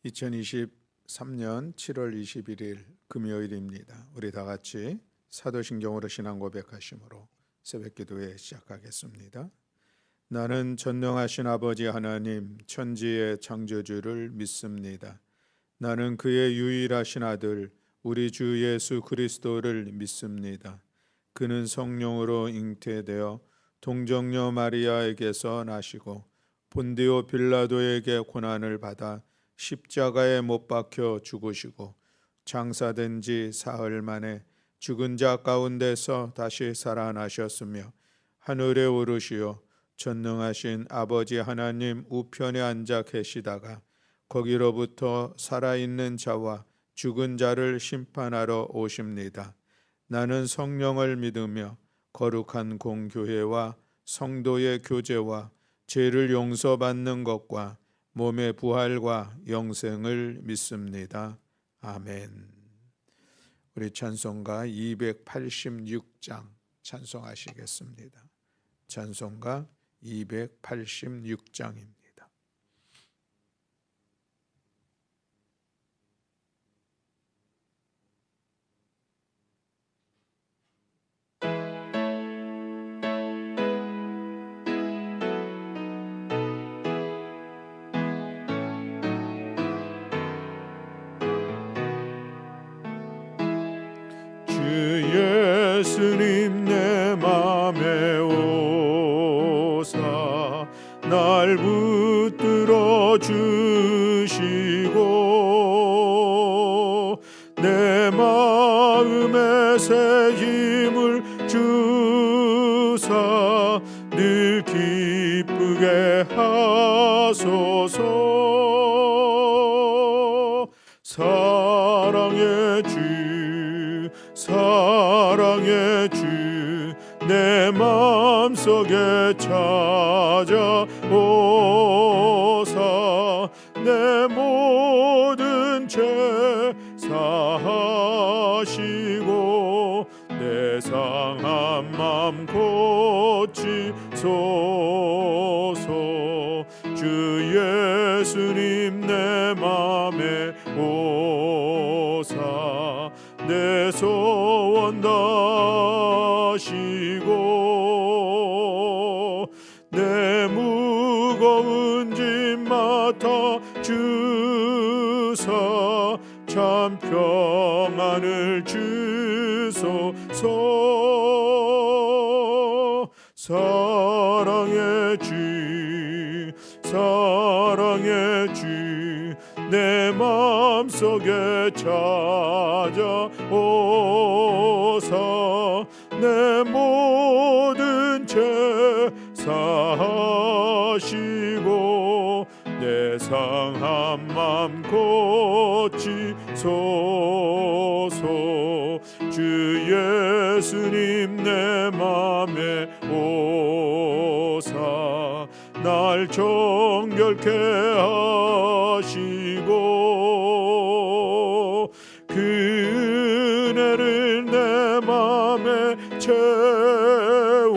2023년 7월 21일 금요일입니다. 우리 다 같이 사도신경으로 신앙 고백하심으로 새벽기도회 시작하겠습니다. 나는 전능하신 아버지 하나님 천지의 창조주를 믿습니다. 나는 그의 유일하신 아들 우리 주 예수 그리스도를 믿습니다. 그는 성령으로 잉태되어 동정녀 마리아에게서 나시고 본디오 빌라도에게 고난을 받아 십자가에 못 박혀 죽으시고 장사된 지 사흘 만에 죽은 자 가운데서 다시 살아나셨으며 하늘에 오르시어 전능하신 아버지 하나님 우편에 앉아 계시다가 거기로부터 살아있는 자와 죽은 자를 심판하러 오십니다. 나는 성령을 믿으며 거룩한 공교회와 성도의 교제와 죄를 용서받는 것과 몸의 부활과 영생을 믿습니다. 아멘. 우리 찬송가 286장 찬송하시겠습니다. 찬송가 286장입니다. 예수님 내 맘에 오사 날 붙들어 주시고 내 마음에 새 힘을 주사 늘 기쁘게 하소서. 사랑의 주 사랑의 주 내 마음속에 찾아오사 내 모든 죄 사하시고 내 상한 맘 고치소서. 주 예수님 내 맘에 오사 내 소원 다시고 내 무거운 짐 맡아 주사 참 평안을 주소서. 사랑의 주 사랑의 주 내 마음속에 찾아오사 내 모든 죄 사하시고 내 상한 맘 고치소서. 주 예수님 내 맘에 오사 날 정결케 하시고 그 은혜를 내 맘에 채워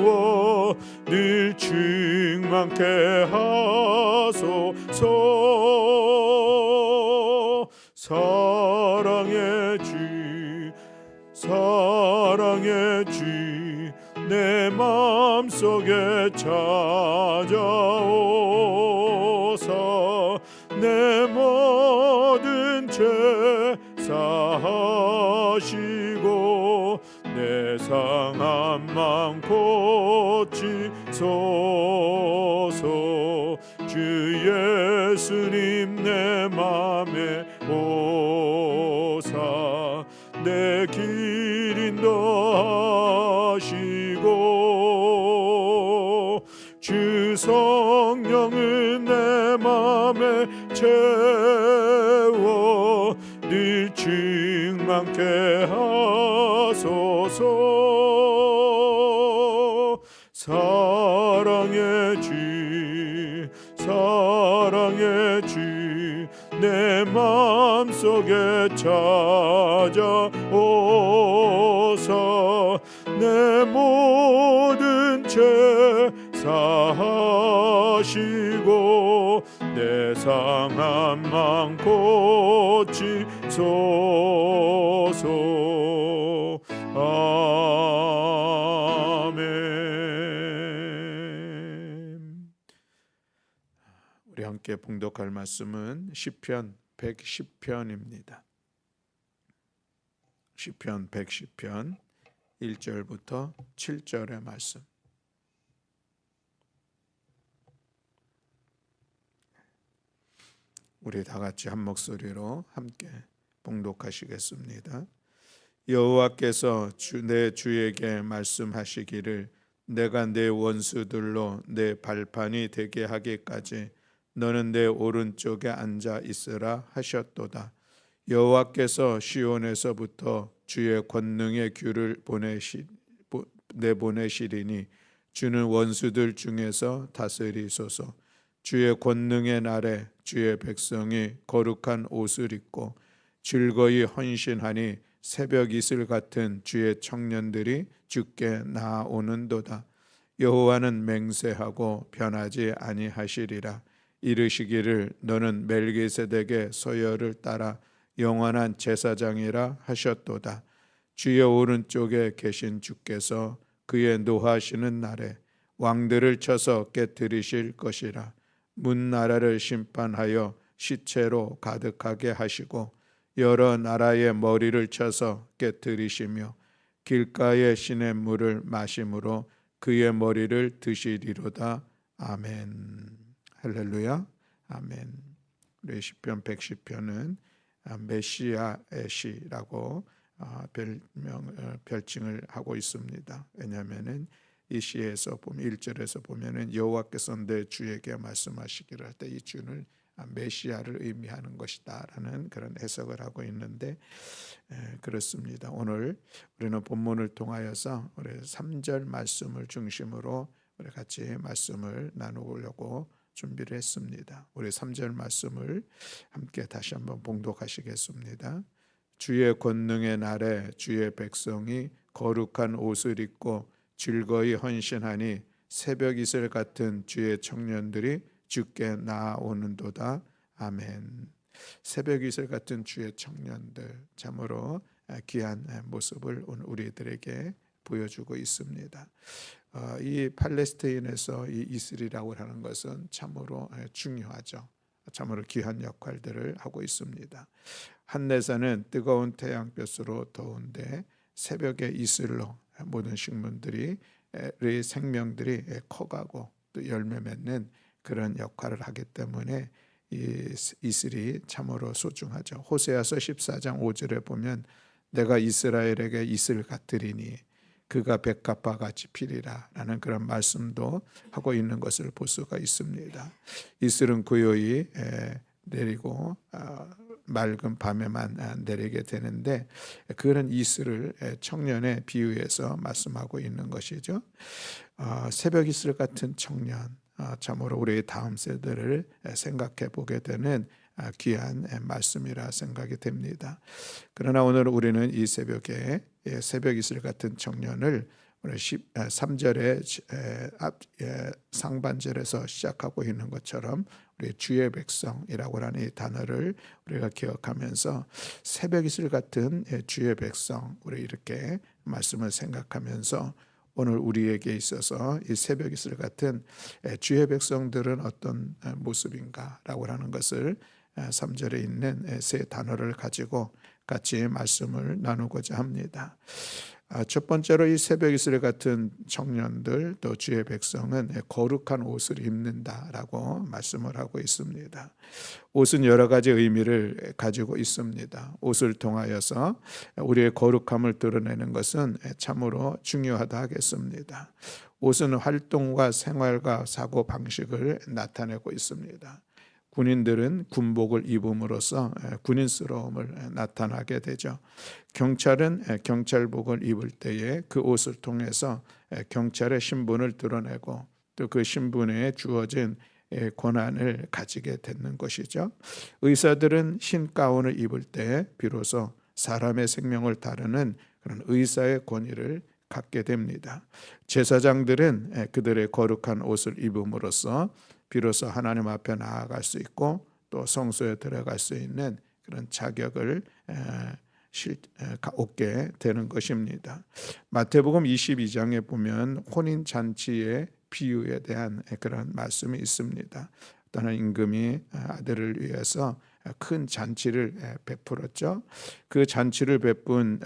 늘 충만케 하소서. 사랑의 주 사랑의 주 내 마음속에 찾아오사 내 모든 죄 사하시고 내 상한 맘 고치소서. 주 예수님 내 맘에 오사 내 길 인도하시고 주 성령은 내 맘에 채워 늘 충만케 하소서. 사랑의 주 사랑의 주 내 마음속에 찾아오사 내 모든 죄 사하시고 내 내 상한 맘 고치소서. 아멘. 우리 함께 봉독할 말씀은 시편 110편입니다. 시편 110편 1절부터 7절의 말씀. 우리 다 같이 한 목소리로 함께 봉독하시겠습니다. 여호와께서 내 주에게 말씀하시기를 내가 내 원수들로 내 발판이 되게 하기까지 너는 내 오른쪽에 앉아 있으라 하셨도다. 여호와께서 시온에서부터 주의 권능의 규를 내보내시리니 주는 원수들 중에서 다스리소서. 주의 권능의 날에 주의 백성이 거룩한 옷을 입고 즐거이 헌신하니 새벽 이슬 같은 주의 청년들이 주께 나아오는도다. 여호와는 맹세하고 변하지 아니하시리라. 이르시기를 너는 멜기세덱의 서열을 따라 영원한 제사장이라 하셨도다. 주의 오른쪽에 계신 주께서 그의 노하시는 날에 왕들을 쳐서 깨뜨리실 것이라. 문나라를 심판하여 시체로 가득하게 하시고 여러 나라의 머리를 쳐서 깨뜨리시며 길가의 시냇물을 마심으로 그의 머리를 드시리로다. 아멘. 할렐루야. 아멘. 우리 시편 110편은 메시아의 시라고 별칭을 하고 있습니다. 왜냐하면은 이 시에서 보면 1절에서 보면은 여호와께서 내 주에게 말씀하시기를 할 때 이 주는 메시아를 의미하는 것이다라는 그런 해석을 하고 있는데 그렇습니다. 오늘 우리는 본문을 통하여서 우리 3절 말씀을 중심으로 우리 같이 말씀을 나누려고 준비를 했습니다. 우리 3절 말씀을 함께 다시 한번 봉독하시겠습니다. 주의 권능의 날에 주의 백성이 거룩한 옷을 입고 즐거이 헌신하니 새벽 이슬 같은 주의 청년들이 주께 나아오는도다. 아멘. 새벽 이슬 같은 주의 청년들, 참으로 귀한 모습을 오늘 우리들에게 보여주고 있습니다. 이 팔레스타인에서 이 이슬이라고 하는 것은 참으로 중요하죠. 참으로 귀한 역할들을 하고 있습니다. 한내산은 뜨거운 태양볕으로 더운데 새벽에 이슬로 모든 식물들이 생명들이 커가고 또 열매 맺는 그런 역할을 하기 때문에 이 이슬이 참으로 소중하죠. 호세아서 14장 5절에 보면 내가 이스라엘에게 이슬 같으리니 그가 백합화 같이 피리라 라는 그런 말씀도 하고 있는 것을 볼 수가 있습니다. 이슬은 고요히 내리고 맑은 밤에만 내리게 되는데 그런 이슬을 청년에 비유해서 말씀하고 있는 것이죠. 새벽 이슬 같은 청년, 참으로 우리의 다음 세대를 생각해 보게 되는 귀한 말씀이라 생각이 됩니다. 그러나 오늘 우리는 이 새벽에 새벽 이슬 같은 청년을 3절의 상반절에서 시작하고 있는 것처럼 우리 주의 백성이라고 하는 이 단어를 우리가 기억하면서 새벽 이슬 같은 주의 백성, 우리 이렇게 말씀을 생각하면서 오늘 우리에게 있어서 이 새벽 이슬 같은 주의 백성들은 어떤 모습인가라고 하는 것을 3절에 있는 세 단어를 가지고 같이 말씀을 나누고자 합니다. 첫 번째로 이 새벽 이슬 같은 청년들 또 주의 백성은 거룩한 옷을 입는다라고 말씀을 하고 있습니다. 옷은 여러 가지 의미를 가지고 있습니다. 옷을 통하여서 우리의 거룩함을 드러내는 것은 참으로 중요하다 하겠습니다. 옷은 활동과 생활과 사고 방식을 나타내고 있습니다. 군인들은 군복을 입음으로써 군인스러움을 나타나게 되죠. 경찰은 경찰복을 입을 때에 그 옷을 통해서 경찰의 신분을 드러내고 또 그 신분에 주어진 권한을 가지게 되는 것이죠. 의사들은 흰 가운을 입을 때 비로소 사람의 생명을 다루는 그런 의사의 권위를 갖게 됩니다. 제사장들은 그들의 거룩한 옷을 입음으로써 비로소 하나님 앞에 나아갈 수 있고 또 성소에 들어갈 수 있는 그런 자격을 얻게 되는 것입니다. 마태복음 22장에 보면 혼인 잔치의 비유에 대한 그런 말씀이 있습니다. 어떤 임금이 아들을 위해서 큰 잔치를 베풀었죠. 그 잔치를 베푼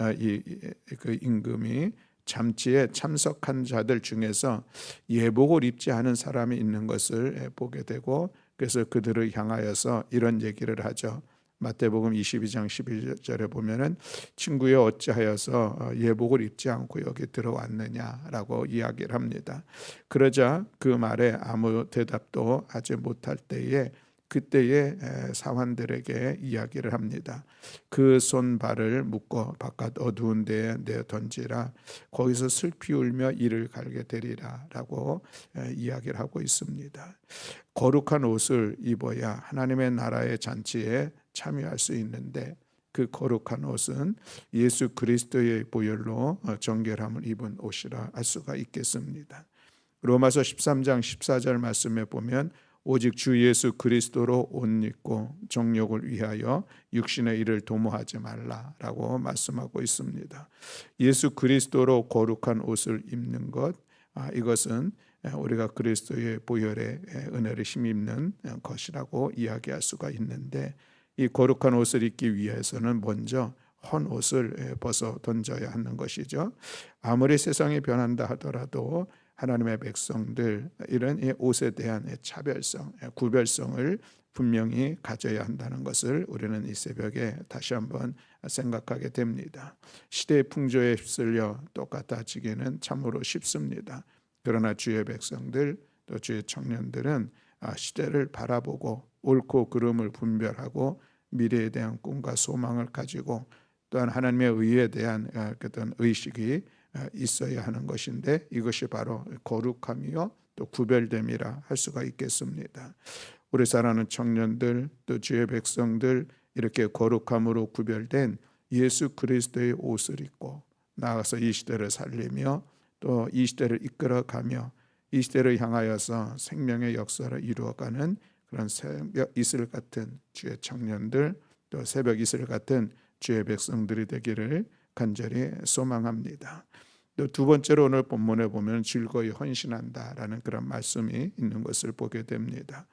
그 임금이 잔치에 참석한 자들 중에서 예복을 입지 않은 사람이 있는 것을 보게 되고, 그래서 그들을 향하여서 이런 얘기를 하죠. 마태복음 22장 11절에 보면은 친구여 어찌하여서 예복을 입지 않고 여기 들어왔느냐라고 이야기를 합니다. 그러자 그 말에 아무 대답도 하지 못할 때에 그때에 사환들에게 이야기를 합니다. 그 손발을 묶어 바깥 어두운 데에 내어 던지라. 거기서 슬피 울며 이를 갈게 되리라 라고 이야기를 하고 있습니다. 거룩한 옷을 입어야 하나님의 나라의 잔치에 참여할 수 있는데, 그 거룩한 옷은 예수 그리스도의 보혈로 정결함을 입은 옷이라 할 수가 있겠습니다. 로마서 13장 14절 말씀에 보면 오직 주 예수 그리스도로 옷 입고 정욕을 위하여 육신의 일을 도모하지 말라라고 말씀하고 있습니다. 예수 그리스도로 거룩한 옷을 입는 것, 이것은 우리가 그리스도의 보혈의 은혜를 힘입는 것이라고 이야기할 수가 있는데, 이 거룩한 옷을 입기 위해서는 먼저 헌 옷을 벗어 던져야 하는 것이죠. 아무리 세상이 변한다 하더라도 하나님의 백성들 이런 옷에 대한 차별성, 구별성을 분명히 가져야 한다는 것을 우리는 이 새벽에 다시 한번 생각하게 됩니다. 시대의 풍조에 휩쓸려 똑같아지기는 참으로 쉽습니다. 그러나 주의 백성들 또 주의 청년들은 시대를 바라보고 옳고 그름을 분별하고 미래에 대한 꿈과 소망을 가지고 또한 하나님의 의에 대한 어떤 의식이 있어야 하는 것인데, 이것이 바로 거룩함이요 또 구별됨이라 할 수가 있겠습니다. 우리 사랑하는 청년들 또 주의 백성들, 이렇게 거룩함으로 구별된 예수 그리스도의 옷을 입고 나아가서 이 시대를 살리며 또 이 시대를 이끌어가며 이 시대를 향하여서 생명의 역사를 이루어가는 그런 새벽 이슬 같은 주의 청년들, 또 새벽 이슬 같은 주의 백성들이 되기를 간절히 소망합니다. 또 두 번째로 오늘 본문에 보면 즐거이 헌신한다라는 그런 말씀이 있는 것을 보게 됩니다.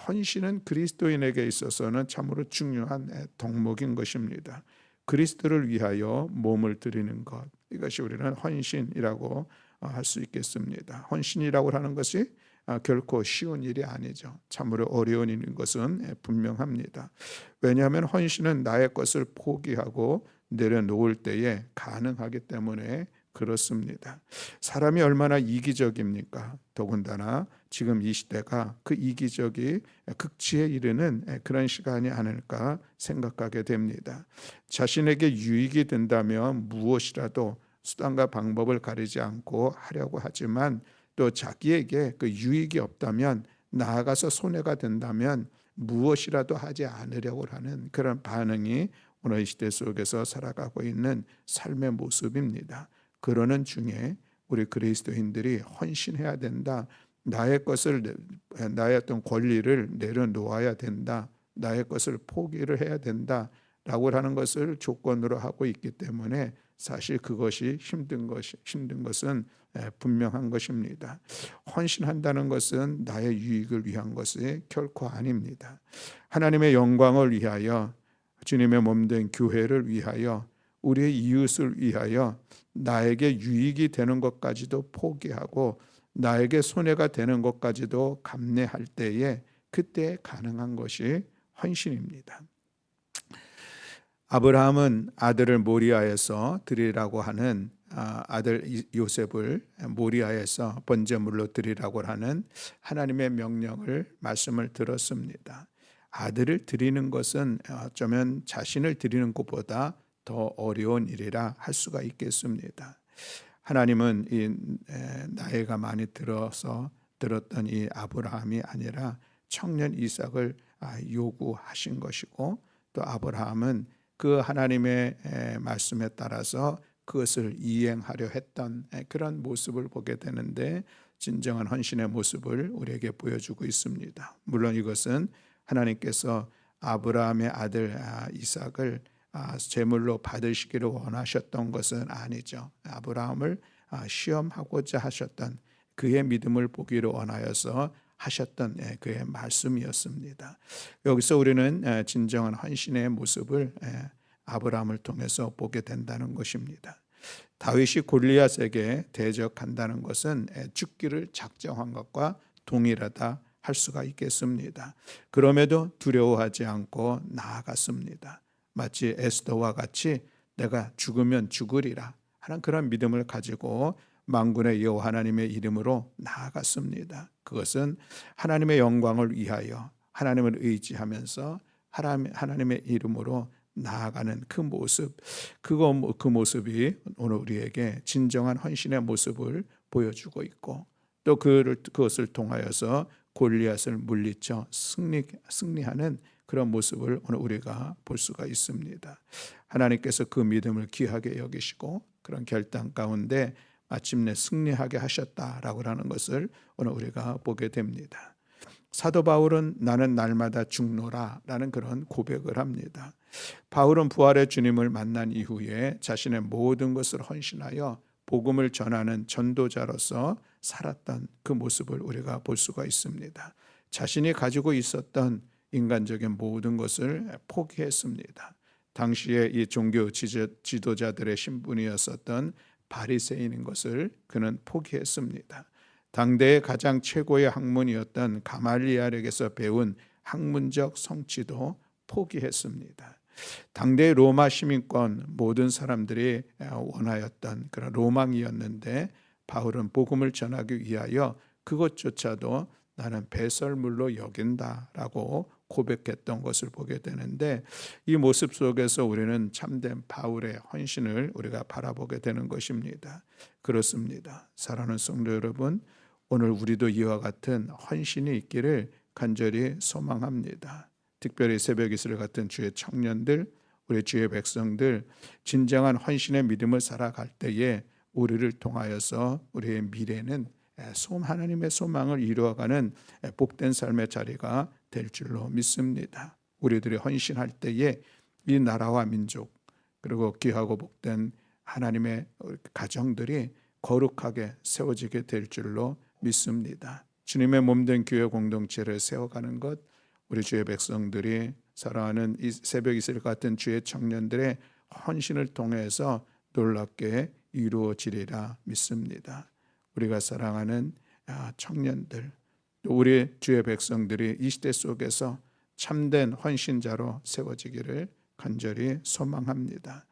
헌신은 그리스도인에게 있어서는 참으로 중요한 덕목인 것입니다. 그리스도를 위하여 몸을 드리는 것, 이것이 우리는 헌신이라고 할 수 있겠습니다. 헌신이라고 하는 것이 결코 쉬운 일이 아니죠. 참으로 어려운 일인 것은 분명합니다. 왜냐하면 헌신은 나의 것을 포기하고 내려놓을 때에 가능하기 때문에 그렇습니다. 사람이 얼마나 이기적입니까? 더군다나 지금 이 시대가 그 이기적이 극치에 이르는 그런 시간이 아닐까 생각하게 됩니다. 자신에게 유익이 된다면 무엇이라도 수단과 방법을 가리지 않고 하려고 하지만, 또 자기에게 그 유익이 없다면, 나아가서 손해가 된다면 무엇이라도 하지 않으려고 하는 그런 반응이 오늘 이 시대 속에서 살아가고 있는 삶의 모습입니다. 그러는 중에 우리 그리스도인들이 헌신해야 된다. 나의 것을, 나의 어떤 권리를 내려놓아야 된다. 나의 것을 포기를 해야 된다라고 하는 것을 조건으로 하고 있기 때문에 사실 그것이 힘든 것은 분명한 것입니다. 헌신한다는 것은 나의 유익을 위한 것이 결코 아닙니다. 하나님의 영광을 위하여, 주님의 몸된 교회를 위하여, 우리의 이웃을 위하여 나에게 유익이 되는 것까지도 포기하고 나에게 손해가 되는 것까지도 감내할 때에, 그때 가능한 것이 헌신입니다. 아브라함은 아들을 모리아에서 드리라고 하는 아들 요셉을 모리아에서 번제물로 드리라고 하는 하나님의 명령을 말씀을 들었습니다. 아들을 드리는 것은 어쩌면 자신을 드리는 것보다 더 어려운 일이라 할 수가 있겠습니다. 하나님은 이 나이가 많이 들었던 이 아브라함이 아니라 청년 이삭을 요구하신 것이고, 또 아브라함은 그 하나님의 말씀에 따라서 그것을 이행하려 했던 그런 모습을 보게 되는데, 진정한 헌신의 모습을 우리에게 보여주고 있습니다. 물론 이것은 하나님께서 아브라함의 아들 이삭을 제물로 받으시기를 원하셨던 것은 아니죠. 아브라함을 시험하고자 하셨던 그의 믿음을 보기를 원하여서 하셨던 그의 말씀이었습니다. 여기서 우리는 진정한 헌신의 모습을 아브라함을 통해서 보게 된다는 것입니다. 다윗이 골리앗에게 대적한다는 것은 죽기를 작정한 것과 동일하다 할 수가 있겠습니다. 그럼에도 두려워하지 않고 나아갔습니다. 마치 에스더와 같이 내가 죽으면 죽으리라 하는 그런 믿음을 가지고 만군의 여호와 하나님의 이름으로 나아갔습니다. 그것은 하나님의 영광을 위하여 하나님을 의지하면서 하나님의 이름으로 나아가는 그 모습, 그 모습이 오늘 우리에게 진정한 헌신의 모습을 보여주고 있고, 또 그것을 통하여서 골리앗을 물리쳐 승리하는 그런 모습을 오늘 우리가 볼 수가 있습니다. 하나님께서 그 믿음을 귀하게 여기시고 그런 결단 가운데 마침내 승리하게 하셨다라고 하는 것을 오늘 우리가 보게 됩니다. 사도 바울은 나는 날마다 죽노라 라는 그런 고백을 합니다. 바울은 부활의 주님을 만난 이후에 자신의 모든 것을 헌신하여 복음을 전하는 전도자로서 살았던 그 모습을 우리가 볼 수가 있습니다. 자신이 가지고 있었던 인간적인 모든 것을 포기했습니다. 당시에 이 종교 지도자들의 신분이었었던 바리새인인 것을 그는 포기했습니다. 당대의 가장 최고의 학문이었던 가말리엘에게서 배운 학문적 성취도 포기했습니다. 당대의 로마 시민권 모든 사람들이 원하였던 그런 로망이었는데 바울은 복음을 전하기 위하여 그것조차도 나는 배설물로 여긴다라고 고백했던 것을 보게 되는데, 이 모습 속에서 우리는 참된 바울의 헌신을 우리가 바라보게 되는 것입니다. 그렇습니다. 사랑하는 성도 여러분, 오늘 우리도 이와 같은 헌신이 있기를 간절히 소망합니다. 특별히 새벽 이슬 같은 주의 청년들, 우리 주의 백성들, 진정한 헌신의 믿음을 살아갈 때에 우리를 통하여서 우리의 미래는 하나님의 소망을 이루어가는 복된 삶의 자리가 될 줄로 믿습니다. 우리들이 헌신할 때에 이 나라와 민족, 그리고 귀하고 복된 하나님의 가정들이 거룩하게 세워지게 될 줄로 믿습니다. 주님의 몸된 교회 공동체를 세워가는 것, 우리 주의 백성들이 사랑하는 이 새벽 이슬 같은 주의 청년들의 헌신을 통해서 놀랍게 이루어지리라 믿습니다. 우리가 사랑하는 청년들, 또 우리 주의 백성들이 이 시대 속에서 참된 헌신자로 세워지기를 간절히 소망합니다.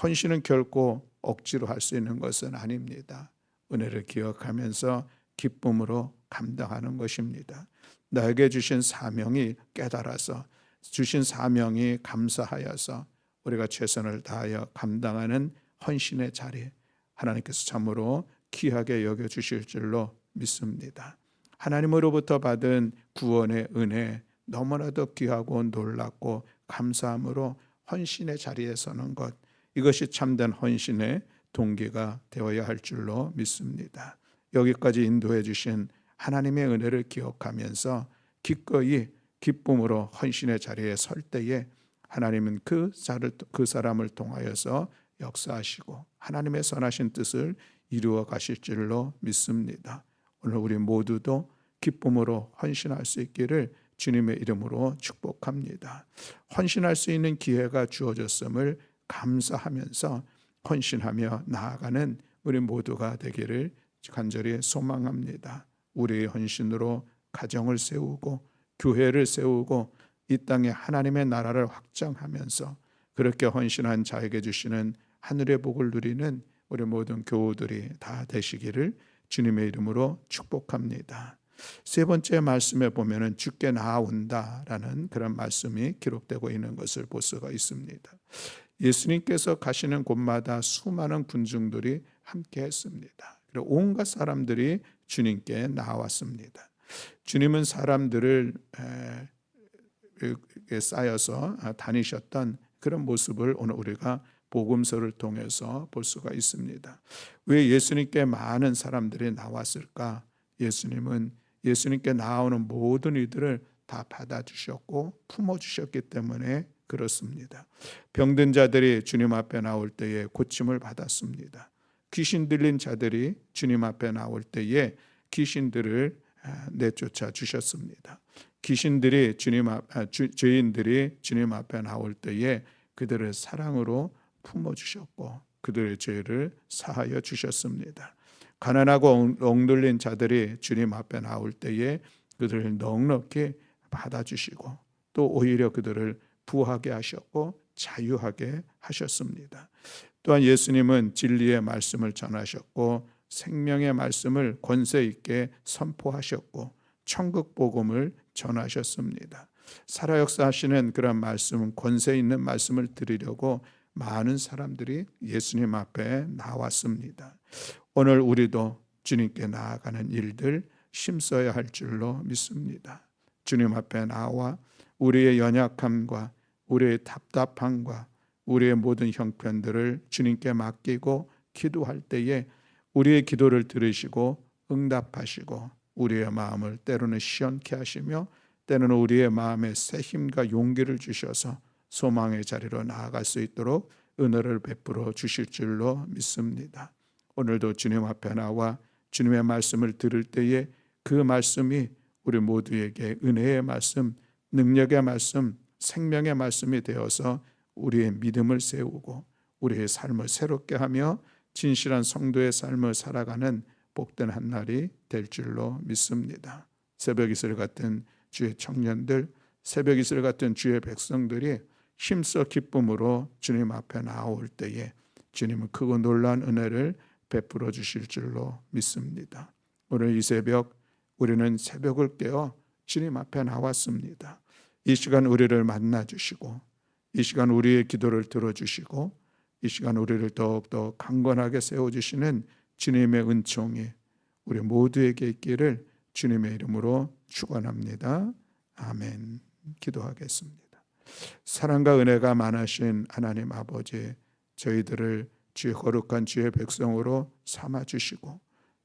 헌신은 결코 억지로 할 수 있는 것은 아닙니다. 은혜를 기억하면서 기쁨으로 감당하는 것입니다. 나에게 주신 사명이 깨달아서, 주신 사명이 감사하여서 우리가 최선을 다하여 감당하는 헌신의 자리, 하나님께서 참으로 귀하게 여겨주실 줄로 믿습니다. 하나님으로부터 받은 구원의 은혜, 너무나도 귀하고 놀랍고 감사함으로 헌신의 자리에 서는 것, 이것이 참된 헌신의 동기가 되어야 할 줄로 믿습니다. 여기까지 인도해 주신 하나님의 은혜를 기억하면서 기꺼이 기쁨으로 헌신의 자리에 설 때에 하나님은 그 사람을 통하여서 역사하시고 하나님의 선하신 뜻을 이루어 가실 줄로 믿습니다. 오늘 우리 모두도 기쁨으로 헌신할 수 있기를 주님의 이름으로 축복합니다. 헌신할 수 있는 기회가 주어졌음을 감사하면서 헌신하며 나아가는 우리 모두가 되기를 간절히 소망합니다. 우리의 헌신으로 가정을 세우고 교회를 세우고 이 땅에 하나님의 나라를 확장하면서 그렇게 헌신한 자에게 주시는 하늘의 복을 누리는 우리 모든 교우들이 다 되시기를 주님의 이름으로 축복합니다. 세 번째 말씀에 보면은 주께 나아온다라는 그런 말씀이 기록되고 있는 것을 볼 수가 있습니다. 예수님께서 가시는 곳마다 수많은 군중들이 함께 했습니다. 그리고 온갖 사람들이 주님께 나왔습니다. 주님은 사람들을 쌓여서 다니셨던 그런 모습을 오늘 우리가 복음서를 통해서 볼 수가 있습니다. 왜 예수님께 많은 사람들이 나왔을까? 예수님은 예수님께 나오는 모든 이들을 다 받아주셨고 품어주셨기 때문에 그렇습니다. 병든 자들이 주님 앞에 나올 때에 고침을 받았습니다. 귀신 들린 자들이 주님 앞에 나올 때에 귀신들을 내쫓아 주셨습니다. 귀신들이 죄인들이 주님 앞에 나올 때에 그들을 사랑으로 품어주셨고 그들의 죄를 사하여 주셨습니다. 가난하고 억눌린 자들이 주님 앞에 나올 때에 그들을 넉넉히 받아주시고 또 오히려 그들을 부하게 하셨고 자유하게 하셨습니다. 또한 예수님은 진리의 말씀을 전하셨고 생명의 말씀을 권세 있게 선포하셨고 천국 복음을 전하셨습니다. 살아 역사하시는 그런 말씀, 권세 있는 말씀을 드리려고 많은 사람들이 예수님 앞에 나왔습니다. 오늘 우리도 주님께 나아가는 일들 힘써야 할 줄로 믿습니다. 주님 앞에 나와 우리의 연약함과 우리의 답답함과 우리의 모든 형편들을 주님께 맡기고 기도할 때에 우리의 기도를 들으시고 응답하시고 우리의 마음을 때로는 시원케 하시며 때로는 우리의 마음에 새 힘과 용기를 주셔서 소망의 자리로 나아갈 수 있도록 은혜를 베풀어 주실 줄로 믿습니다. 오늘도 주님 앞에 나와 주님의 말씀을 들을 때에 그 말씀이 우리 모두에게 은혜의 말씀, 능력의 말씀, 생명의 말씀이 되어서 우리의 믿음을 세우고 우리의 삶을 새롭게 하며 진실한 성도의 삶을 살아가는 복된 한 날이 될 줄로 믿습니다. 새벽 이슬 같은 주의 청년들, 새벽 이슬 같은 주의 백성들이 힘써 기쁨으로 주님 앞에 나올 때에 주님은 크고 놀라운 은혜를 베풀어 주실 줄로 믿습니다. 오늘 이 새벽 우리는 새벽을 깨어 주님 앞에 나왔습니다. 이 시간 우리를 만나 주시고 이 시간 우리의 기도를 들어주시고 이 시간 우리를 더욱더 강건하게 세워주시는 주님의 은총이 우리 모두에게 있기를 주님의 이름으로 축원합니다. 아멘. 기도하겠습니다. 사랑과 은혜가 많으신 하나님 아버지, 저희들을 주의 거룩한 주의 백성으로 삼아주시고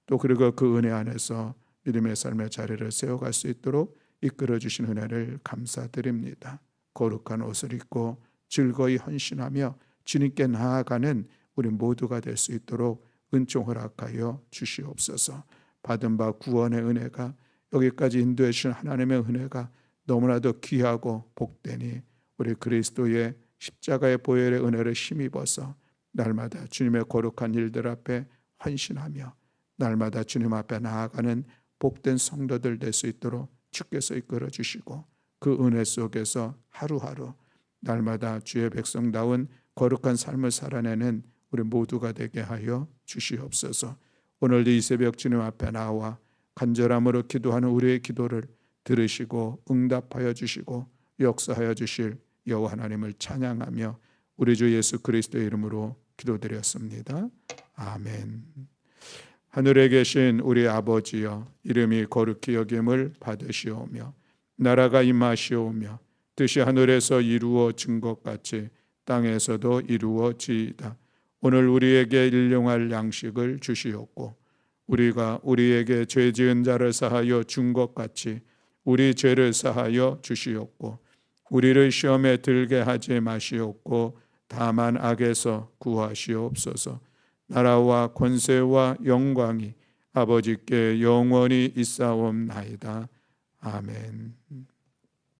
또 그리고 그 은혜 안에서 믿음의 삶의 자리를 세워갈 수 있도록 이끌어주신 은혜를 감사드립니다. 거룩한 옷을 입고 즐거이 헌신하며 주님께 나아가는 우리 모두가 될 수 있도록 은총 허락하여 주시옵소서. 받은 바 구원의 은혜가 여기까지 인도해 주신 하나님의 은혜가 너무나도 귀하고 복되니 우리 그리스도의 십자가의 보혈의 은혜를 힘입어서 날마다 주님의 거룩한 일들 앞에 헌신하며 날마다 주님 앞에 나아가는 복된 성도들 될 수 있도록 주께서 이끌어 주시고 그 은혜 속에서 하루하루 날마다 주의 백성다운 거룩한 삶을 살아내는 우리 모두가 되게 하여 주시옵소서. 오늘도 이 새벽 주님 앞에 나와 간절함으로 기도하는 우리의 기도를 들으시고 응답하여 주시고 역사하여 주실 여호와 하나님을 찬양하며 우리 주 예수 그리스도의 이름으로 기도드렸습니다. 아멘. 하늘에 계신 우리 아버지여, 이름이 거룩히 여김을 받으시오며 나라가 임하시오며 뜻이 하늘에서 이루어진 것 같이 땅에서도 이루어지이다. 오늘 우리에게 일용할 양식을 주시옵고 우리가 우리에게 죄 지은 자를 사하여 준 것 같이 우리 죄를 사하여 주시옵고 우리를 시험에 들게 하지 마시옵고 다만 악에서 구하시옵소서. 나라와 권세와 영광이 아버지께 영원히 있사옵나이다. 아멘.